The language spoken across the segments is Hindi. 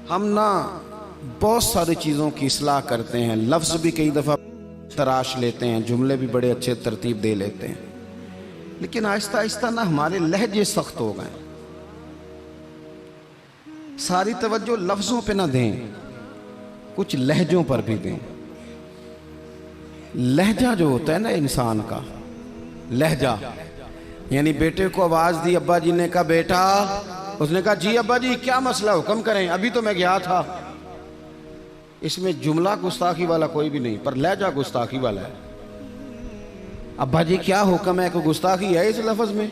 हम ना बहुत सारी चीज़ों की इस्लाह करते हैं, लफ्ज़ भी कई दफ़ा तराश लेते हैं, जुमले भी बड़े अच्छे तरतीब दे लेते हैं, लेकिन आहिस्ता आहिस्ता ना हमारे लहजे सख्त हो गए। सारी तवज्जो लफ्ज़ों पे ना दें, कुछ लहजों पर भी दें। लहजा जो होता है ना इंसान का, लहजा यानी बेटे को आवाज़ दी, अब्बा जी ने कहा बेटा, उसने कहा जी अब्बा जी क्या मसला, हुक्म करें, अभी तो मैं गया था। इसमें जुमला गुस्ताखी वाला कोई भी नहीं, पर लहजा गुस्ताखी वाला है। अब्बा जी क्या हुक्म है, कोई गुस्ताखी है इस लफ्ज़ में?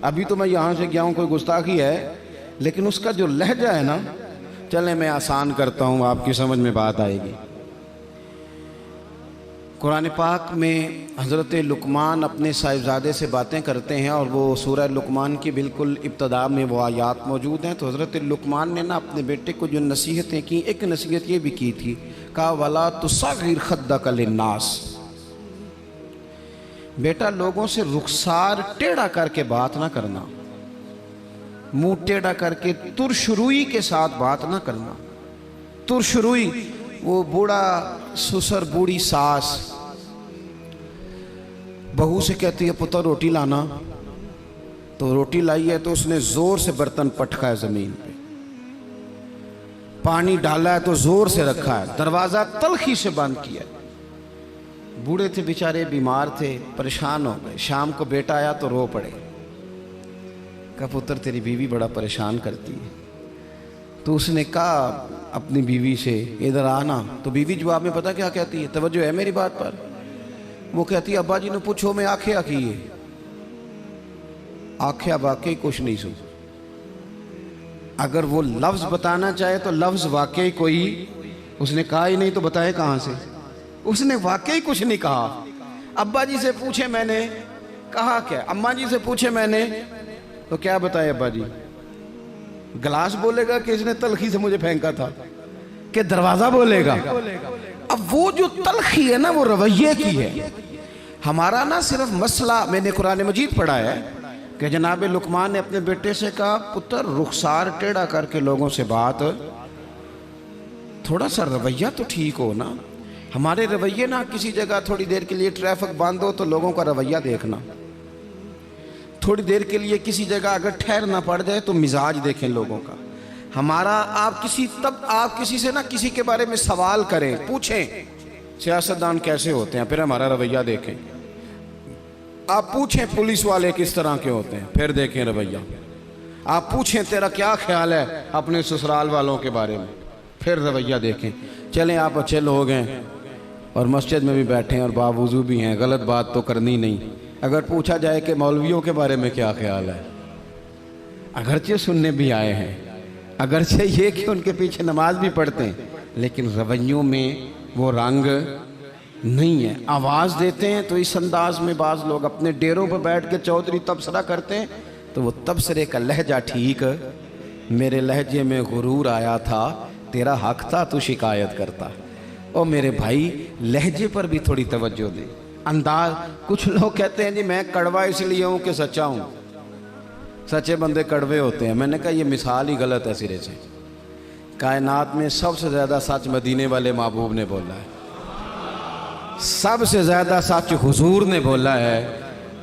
अभी तो मैं यहाँ से गया हूँ, कोई गुस्ताखी है? लेकिन उसका जो लहजा है ना, चले मैं आसान करता हूँ, आपकी समझ में बात आएगी। कुरान पाक में हज़रत लुकमान अपने साहिबजादे से बातें करते हैं और वो सूरह लुकमान की बिल्कुल इब्तदा में वो आयात मौजूद हैं। तो हज़रत लुकमान ने ना अपने बेटे को जो नसीहतें की, एक नसीहत ये भी की थी, कहा वला तुसग़िर खद्दक लिन्नास, बेटा लोगों से रुखसार टेढ़ा करके बात ना करना, मुंह टेढ़ा करके तुरशुरुई के साथ बात ना करना। तुरशुरुई, वो बूढ़ा ससुर बूढ़ी सास बहू से कहती है पुत्र रोटी लाना, तो रोटी लाई है तो उसने जोर से बर्तन पटका है जमीन पे, पानी डाला है तो जोर से रखा है, दरवाजा तलखी से बंद किया। बूढ़े थे बेचारे, बीमार थे, परेशान हो गए। शाम को बेटा आया तो रो पड़े, कहा पुत्र तेरी बीवी बड़ा परेशान करती है। तो उसने कहा अपनी बीवी से इधर आना, तो बीवी जवाब में पता क्या कहती है, तवज्जो है मेरी बात पर? वो कहती है अब्बा जी ने पूछो मैं आख्या की है, आख्या वाकई कुछ नहीं सुन। अगर वो लफ्ज बताना चाहे तो लफ्ज वाकई कोई उसने कहा ही नहीं, तो बताए कहां से? उसने वाकई कुछ नहीं कहा। अब्बा जी से पूछे मैंने, कहा क्या? अम्मा जी से पूछे मैंने, तो क्या बताए अब्बा जी? गिलास बोलेगा कि इसने तलखी से मुझे फेंका था, कि दरवाजा बोलेगा? अब वो जो तलखी है ना, वो रवैये की है। हमारा ना सिर्फ मसला, मैंने कुरान मजीद पढ़ा है कि जनाब लुकमान ने अपने बेटे से कहा पुत्र रुखसार टेढ़ा करके लोगों से बात, थोड़ा सा रवैया तो ठीक हो ना। हमारे रवैये ना, किसी जगह थोड़ी देर के लिए ट्रैफिक बंद हो तो लोगों का रवैया देखना, थोड़ी देर के लिए किसी जगह अगर ठहरना पड़ जाए तो मिजाज देखें लोगों का। हमारा आप किसी से ना किसी के बारे में सवाल करें, पूछें सियासतदान कैसे होते हैं, फिर हमारा रवैया देखें। आप पूछें पुलिस वाले किस तरह के होते हैं, फिर देखें रवैया। आप पूछें तेरा क्या ख्याल है अपने ससुराल वालों के बारे में, फिर रवैया देखें। चलें आप अच्छे लोग हैं और मस्जिद में भी बैठे हैं और बावजूद भी हैं, गलत बात तो करनी नहीं। अगर पूछा जाए कि मौलवियों के बारे में क्या ख्याल है, अगरचे सुनने भी आए हैं, अगरचे ये कि उनके पीछे नमाज भी पढ़ते हैं, लेकिन रवैयों में वो रंग नहीं है। आवाज़ देते हैं तो इस अंदाज में बाज़ लोग अपने डेरों पर बैठ के चौधरी तबसरा करते हैं, तो वो तबसरे का लहजा ठीक, मेरे लहजे में गुरूर आया था, तेरा हक था तू शिकायत करता। और मेरे भाई लहजे पर भी थोड़ी तवज्जो दे, अंदाज। कुछ लोग कहते हैं जी मैं कड़वा इसलिए हूँ कि सच्चा हूँ, सच्चे बंदे कड़वे होते हैं। मैंने कहा ये मिसाल ही गलत है सिरे से। कायनात में सबसे ज़्यादा सच मदीने वाले महबूब ने बोला है, सबसे ज़्यादा सच हुजूर ने बोला है,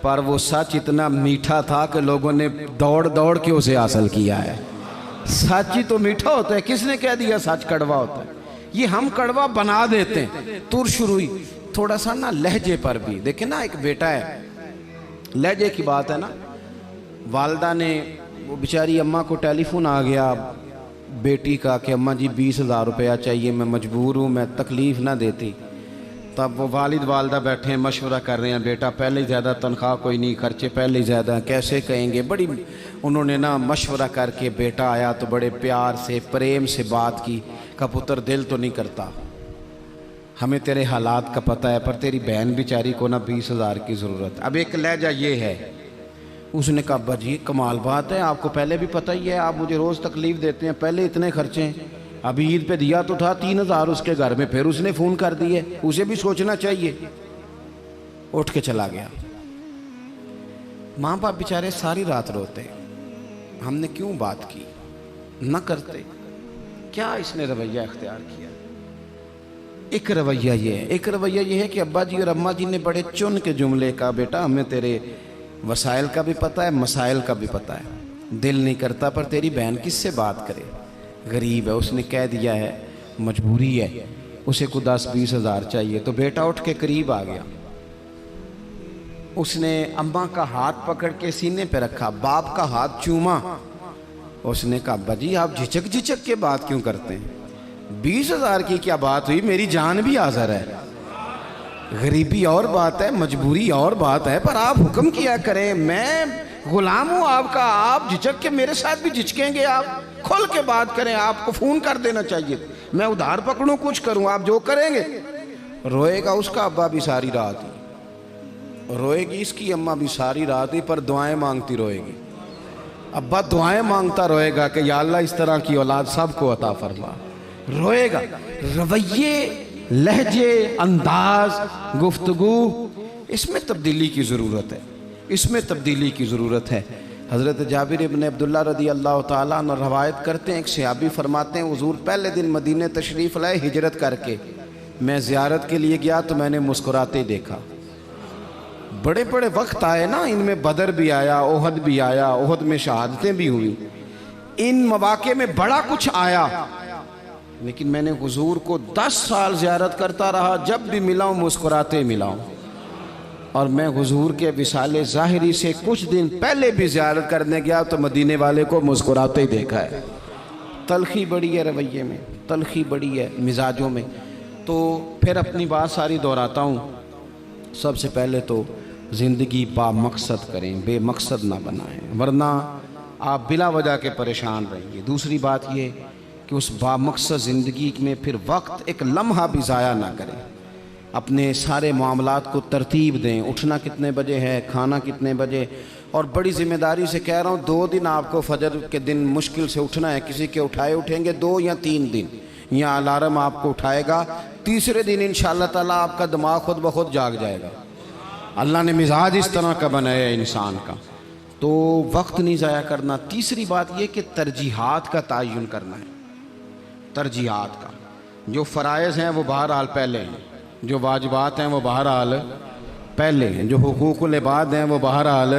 पर वो सच इतना मीठा था कि लोगों ने दौड़ दौड़ के उसे हासिल किया है। सच ही तो मीठा होता है, किसने कह दिया सच कड़वा होता है? ये हम कड़वा बना देते हैं। तुरशुरुई थोड़ा सा ना लहजे पर भी देखें ना, एक बेटा है, लहजे की बात है ना। वालदा ने, वो बेचारी अम्मा को टेलीफोन आ गया बेटी का कि अम्मा जी 20,000 रुपया चाहिए, मैं मजबूर हूँ, मैं तकलीफ़ ना देती। तब वो वालिद वालदा बैठे हैं, मशवरा कर रहे हैं, बेटा पहले ही ज़्यादा तनख्वाह कोई नहीं, खर्चे पहले ही ज़्यादा, कैसे कहेंगे। बड़ी उन्होंने ना मशवरा करके, बेटा आया तो बड़े प्यार से प्रेम से बात की, का पुत्र दिल तो नहीं करता, हमें तेरे हालात का पता है, पर तेरी बहन बेचारी को ना 20,000 की ज़रूरत। अब एक लहजा ये है। उसने कहा अब्बा जी कमाल बात है, आपको पहले भी पता ही है, आप मुझे रोज़ तकलीफ़ देते हैं, पहले इतने खर्चे हैं, अभी ईद पे दिया तो था 3,000 उसके घर में, फिर उसने फ़ोन कर दिए, उसे भी सोचना चाहिए। उठ के चला गया। माँ बाप बेचारे सारी रात रोते, हमने क्यों बात की, न करते। क्या इसने रवैया इख्तियार किया। एक रवैया ये है, एक रवैया ये है कि अब्बा जी और अम्मा जी ने बड़े चुन के जुमले का, बेटा हमें तेरे वसाइल का भी पता है, मसाइल का भी पता है, दिल नहीं करता पर तेरी बहन किससे बात करे, गरीब है, उसने कह दिया है मजबूरी है, उसे को 10-20 हज़ार चाहिए। तो बेटा उठ के करीब आ गया, उसने अम्मा का हाथ पकड़ के सीने पे रखा, बाप का हाथ चूमा। उसने कहा अब्बा जी आप झिझक झिझक के बात क्यों करते हैं, 20 हज़ार की क्या बात हुई, मेरी जान भी हाज़िर है। गरीबी और बात है, मजबूरी और बात है, पर आप हुक्म किया करें, मैं गुलाम हूँ आपका, आप झिझक के मेरे साथ भी झिझकेंगे, आप खुल के बात करें, आपको फ़ोन कर देना चाहिए, मैं उधार पकड़ूं कुछ करूं, आप जो करेंगे। रोएगा उसका अब्बा भी सारी रात ही, रोएगी इसकी अम्मा भी सारी रात ही, पर दुआएं मांगती रोएगी। अब्बा दुआएं मांगता रोएगा कि या अल्लाह इस तरह की औलाद सबको अता फरमा। रोएगा। रवैये, लहजे, अंदाज, गुफ्तगू, इसमें तब्दीली की ज़रूरत है, इसमें तब्दीली की ज़रूरत है। हज़रत जाबिर इब्न अब्दुल्ला रदी अल्लाह ताला अन्हु रवायत करते हैं, एक सहाबी फरमाते हैं हुज़ूर पहले दिन मदीने तशरीफ़ लाए हिजरत करके, मैं ज़ियारत के लिए गया तो मैंने मुस्कुराते देखा। बड़े बड़े वक्त आए ना, इनमें बदर भी आया, ओहद भी आया, ओहद में शहादतें भी हुई, इन मौक़े में बड़ा कुछ आया, लेकिन मैंने हुज़ूर को 10 साल ज़ियारत करता रहा, जब भी मिलाऊँ मुस्कुराते मिलाऊँ। और मैं हुजूर के विसाले ज़ाहिरी से कुछ दिन पहले भी ज़ियारत करने गया तो मदीने वाले को मुस्कुराते ही देखा है। तलखी बड़ी है रवैये में, तलखी बड़ी है मिजाजों में। तो फिर अपनी बात सारी दोहराता हूँ। सबसे पहले तो ज़िंदगी बामकसद करें, बेमकसद ना बनाएं, वरना आप बिला वजह के परेशान रहेंगे। दूसरी बात ये कि उस बामकसद ज़िंदगी में फिर वक्त एक लम्हा भी ज़ाया ना करें, अपने सारे मामलात को तरतीब दें, उठना कितने बजे है, खाना कितने बजे। और बड़ी ज़िम्मेदारी से कह रहा हूँ, 2 दिन आपको फजर के दिन मुश्किल से उठना है, किसी के उठाए उठेंगे 2 या 3 दिन, या अलार्म आपको उठाएगा, तीसरे दिन इंशाअल्लाह ताला आपका दिमाग खुद ब खुद जाग जाएगा। अल्लाह ने मिजाज इस तरह का बनाया है इंसान का, तो वक्त नहीं ज़ाया करना। तीसरी बात यह कि तरजीहात का तयन करना है, तरजीहात का। जो फ़राइज़ हैं वो बहरहाल पहले हैं, जो वाजिबात हैं वो बहरहाल पहले हैं, जो हुकूकुल इबाद हैं वो बहरहाल